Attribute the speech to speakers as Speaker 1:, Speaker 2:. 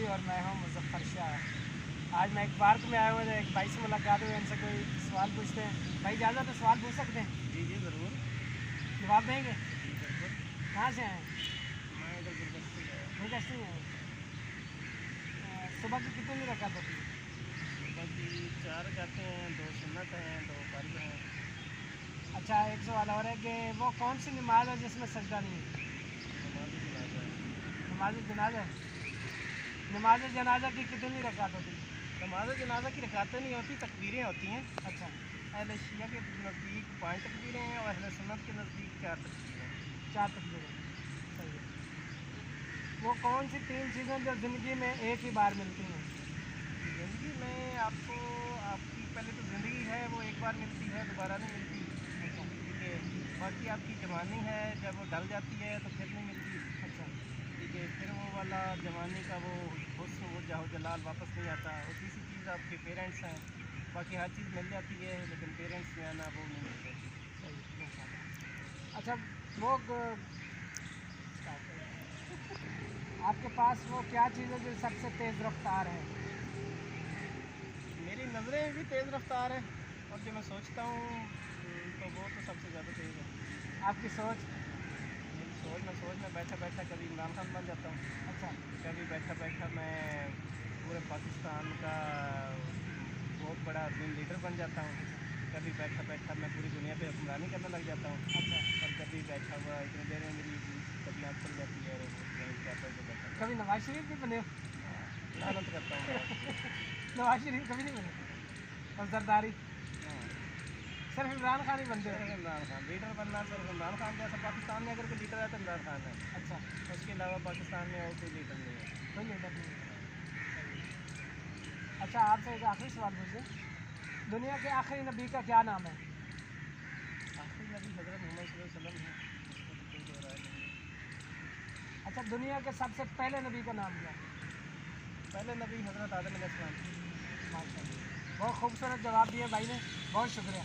Speaker 1: اور میں ہوں مظفر شاہ۔ آج میں ایک پارک میں آیا ہوا تھا، ایک بھائی سے ملاقات ہوئی، ان سے کوئی سوال پوچھتے ہیں۔ بھائی اجازت ہے سوال پوچھ سکتے ہیں؟
Speaker 2: جی ضرور۔
Speaker 1: جواب دیں گے؟
Speaker 2: جی بالکل۔
Speaker 1: کہاں سے ہیں؟
Speaker 2: میں ادھر گلبستی ہے۔
Speaker 1: گلبستی ہیں۔ صبح کی کتنی رکعت ہوتی ہے؟
Speaker 2: صبح کی 4 رکعتیں ہیں، 2 سنت ہیں، 2 فرض ہیں۔
Speaker 1: اچھا ایک سوال اور ہے کہ وہ کون سی نماز ہے جس میں سجدہ نہیں ہے؟
Speaker 2: نماز جنازہ ہے۔
Speaker 1: نماز جنازہ ہے۔ نماز جنازہ کی کتنی رکعت ہوتی ہے؟
Speaker 2: نماز جنازہ کی رکعتیں نہیں ہوتی، تکبیریں ہوتی ہیں۔
Speaker 1: اچھا
Speaker 2: اہل شیعہ کے نزدیک 5 تکبیریں ہیں اور اہل سنت کے نزدیک 4 تکبیریں ہیں۔
Speaker 1: 4 تکبیریں، صحیح ہے۔ وہ کون سی 3 چیزیں جو زندگی میں ایک ہی بار ملتی ہیں؟
Speaker 2: زندگی میں آپ کو آپ کی پہلے تو زندگی ہے وہ ایک بار ملتی ہے، دوبارہ نہیں ملتی،
Speaker 1: اچھا
Speaker 2: ٹھیک ہے۔ باقی آپ کی جوانی ہے، جب وہ ڈل جاتی ہے تو پھر نہیں ملتی،
Speaker 1: اچھا
Speaker 2: ٹھیک ہے۔ پھر وہ والا جوانی کا وہ حسن، وہ جاہ و جلال واپس نہیں آتا۔ اور تیسری چیز آپ کے پیرنٹس ہیں، باقی ہر چیز مل جاتی ہے لیکن پیرنٹس جو ہے نا وہ نہیں ملتے۔
Speaker 1: صحیح ماشاء اللہ۔ اچھا وہ آپ کے پاس وہ کیا چیز ہے جو سب سے تیز رفتار ہے؟
Speaker 2: میری نظریں بھی تیز رفتار ہیں اور جو میں سوچتا ہوں تو وہ تو سب سے زیادہ تیز ہے۔
Speaker 1: آپ کی سوچ؟
Speaker 2: میری سوچ میں بیٹھا بیٹھا کبھی عمران خان بن جاتا ہوں،
Speaker 1: اچھا
Speaker 2: کبھی بیٹھا بیٹھا میں پورے پاکستان کا بہت بڑا عظیم لیڈر بن جاتا ہوں، کبھی بیٹھا بیٹھا میں پوری دنیا پہ حکمرانی کرنے لگ جاتا ہوں،
Speaker 1: اچھا
Speaker 2: اور کبھی بیٹھا ہوا اتنی دیر میں میری کبھی آنکھ کھل جاتی ہے اور پیپر پہ بیٹھا
Speaker 1: کبھی نواز شریف بھی بنے ہو؟
Speaker 2: لعنت کرتا ہوں۔
Speaker 1: نواز شریف کبھی نہیں بنے؟ اور زرداری؟ صرف عمران خان ہی بنتے
Speaker 2: صرف
Speaker 1: ہیں؟
Speaker 2: عمران خان لیڈر بننا، صرف عمران خان جیسا پاکستان میں اگر کوئی لیڈر ہے تو عمران خان ہے،
Speaker 1: اچھا
Speaker 2: اس کے علاوہ پاکستان میں اور کوئی لیڈر نہیں ہے۔
Speaker 1: کوئی لیڈر نہیں ہے۔ اچھا آپ سے ایک آخری سوال پوچھیں، دنیا کے آخری نبی کا کیا نام ہے؟
Speaker 2: آخری نبی حضرت محمد صلی اللہ علیہ وسلم ہے، اس میں تو کوئی دو رائے نہیں ہے۔
Speaker 1: اچھا دنیا کے سب سے پہلے نبی کا نام کیا ہے؟
Speaker 2: پہلے نبی حضرت آدم علیہ السلام۔
Speaker 1: ماشاء اللہ، بہت خوبصورت جواب دیے بھائی نے، بہت شکریہ۔